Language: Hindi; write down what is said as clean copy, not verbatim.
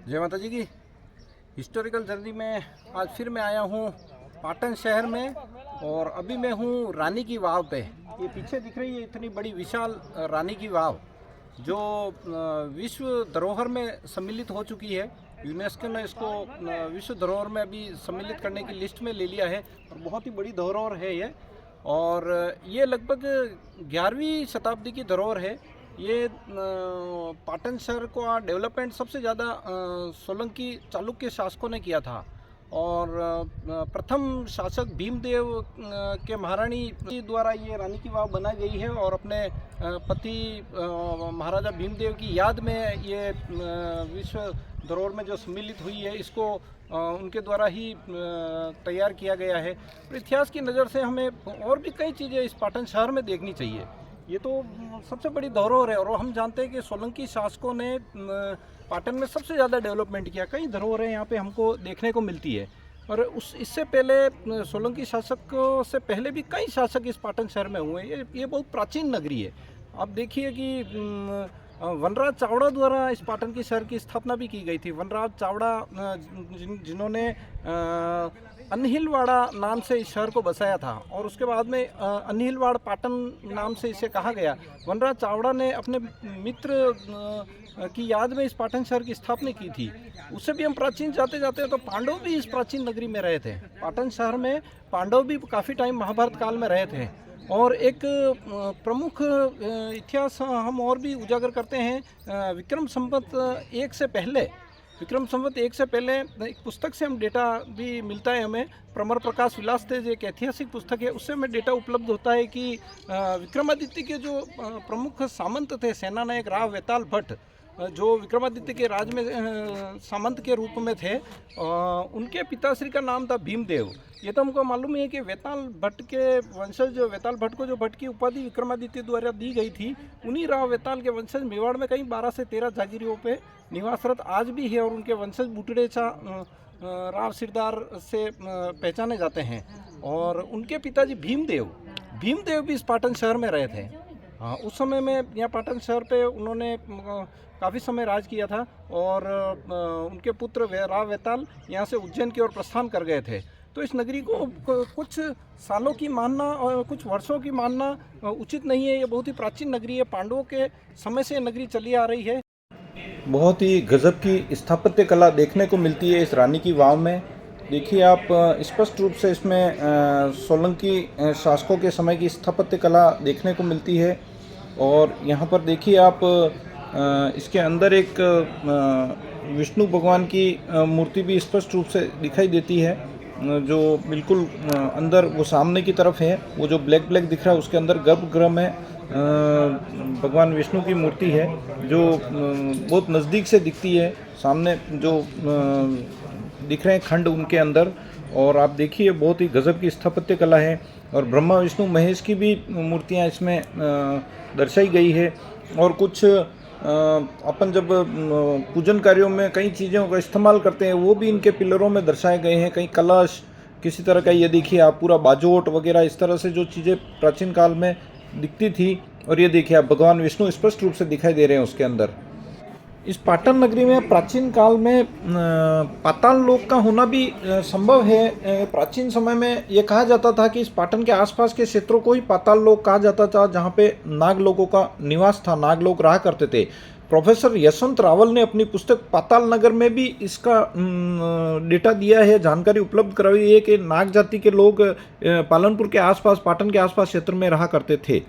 जय माता जी की। हिस्टोरिकल जर्नी में आज फिर मैं आया हूँ पाटन शहर में और अभी मैं हूँ रानी की वाव पे। ये पीछे दिख रही है इतनी बड़ी विशाल रानी की वाव जो विश्व धरोहर में सम्मिलित हो चुकी है। यूनेस्को ने इसको विश्व धरोहर में अभी सम्मिलित करने की लिस्ट में ले लिया है और बहुत ही बड़ी धरोहर है ये। और ये लगभग 11वीं शताब्दी की धरोहर है। ये पाटन शहर को डेवलपमेंट सबसे ज़्यादा सोलंकी चालुक्य शासकों ने किया था। और प्रथम शासक भीमदेव के महारानी द्वारा ये रानी की वाव बनाई गई है और अपने पति महाराजा भीमदेव की याद में ये विश्व धरोहर में जो सम्मिलित हुई है इसको उनके द्वारा ही तैयार किया गया है। और इतिहास की नज़र से हमें और भी कई चीज़ें इस पाटन शहर में देखनी चाहिए। ये तो सबसे बड़ी धरोहर है और हम जानते हैं कि सोलंकी शासकों ने पाटन में सबसे ज़्यादा डेवलपमेंट किया। कई धरोहरें यहाँ पे हमको देखने को मिलती है और इससे पहले सोलंकी शासकों से पहले भी कई शासक इस पाटन शहर में हुए हैं। ये बहुत प्राचीन नगरी है। आप देखिए कि वनराज चावड़ा द्वारा इस पाटन की शहर की स्थापना भी की गई थी। वनराज चावड़ा जिन्होंने अनहिलवाड़ा नाम से इस शहर को बसाया था और उसके बाद में अनहिलवाड़ पाटन नाम से इसे कहा गया। वनराज चावड़ा ने अपने मित्र की याद में इस पाटन शहर की स्थापना की थी। उससे भी हम प्राचीन जाते जाते हैं तो पांडव भी इस प्राचीन नगरी में रहे थे। पाटन शहर में पांडव भी काफ़ी टाइम महाभारत काल में रहे थे। और एक प्रमुख इतिहास हम और भी उजागर करते हैं। विक्रम संवत एक से पहले एक पुस्तक से हम डेटा भी मिलता है हमें। प्रमर प्रकाश विलास तेज एक ऐतिहासिक पुस्तक है, उससे हमें डेटा उपलब्ध होता है कि विक्रमादित्य के जो प्रमुख सामंत थे, सेनानायक राव वेताल भट्ट, जो विक्रमादित्य के राज में सामंत के रूप में थे, उनके पिताश्री का नाम था भीमदेव। ये तो हमको मालूम है कि वेताल भट्ट के वंशज वेताल भट्ट को जो भट्ट की उपाधि विक्रमादित्य द्वारा दी गई थी, उन्हीं राव वेताल के वंशज मेवाड़ में कहीं 12 से 13 जागीरों पे निवासरत आज भी है और उनके वंशज बुटड़ेचा राव सिरदार से पहचाने जाते हैं। और उनके पिताजी भीमदेव भी इस पाटन शहर में रहे थे। हाँ, उस समय में यहाँ पाटन शहर पे उन्होंने काफ़ी समय राज किया था और उनके पुत्र राव वेताल यहाँ से उज्जैन की ओर प्रस्थान कर गए थे। तो इस नगरी को कुछ सालों की मानना और कुछ वर्षों की मानना उचित नहीं है। ये बहुत ही प्राचीन नगरी है। पांडवों के समय से नगरी चली आ रही है। बहुत ही गजब की स्थापत्य कला देखने को मिलती है इस रानी की वाव में। देखिए आप स्पष्ट रूप से इसमें सोलंकी शासकों के समय की स्थापत्य कला देखने को मिलती है। और यहाँ पर देखिए आप इसके अंदर एक विष्णु भगवान की मूर्ति भी स्पष्ट रूप से दिखाई देती है, जो बिल्कुल अंदर वो सामने की तरफ है। वो जो ब्लैक दिख रहा है उसके अंदर गर्भगृह में भगवान विष्णु की मूर्ति है, जो बहुत नज़दीक से दिखती है। सामने जो दिख रहे हैं खंड उनके अंदर। और आप देखिए बहुत ही गजब की स्थापत्य कला है। और ब्रह्मा विष्णु महेश की भी मूर्तियां इसमें दर्शाई गई है। और कुछ अपन जब पूजन कार्यों में कई चीज़ों का इस्तेमाल करते हैं वो भी इनके पिलरों में दर्शाए गए हैं। कई कलश किसी तरह का, ये देखिए आप पूरा बाजोट वगैरह इस तरह से जो चीज़ें प्राचीन काल में दिखती थी। और ये देखिए आप भगवान विष्णु स्पष्ट रूप से दिखाई दे रहे हैं उसके अंदर। इस पाटन नगरी में प्राचीन काल में पाताल लोक का होना भी संभव है। प्राचीन समय में ये कहा जाता था कि इस पाटन के आसपास के क्षेत्रों को ही पाताल लोक कहा जाता था, जहाँ पे नाग लोगों का निवास था, नाग लोग रहा करते थे। प्रोफेसर यशवंत रावल ने अपनी पुस्तक पाताल नगर में भी इसका डेटा दिया है, जानकारी उपलब्ध कराई है कि नाग जाति के लोग पालनपुर के आसपास, पाटन के आसपास क्षेत्र में रहा करते थे।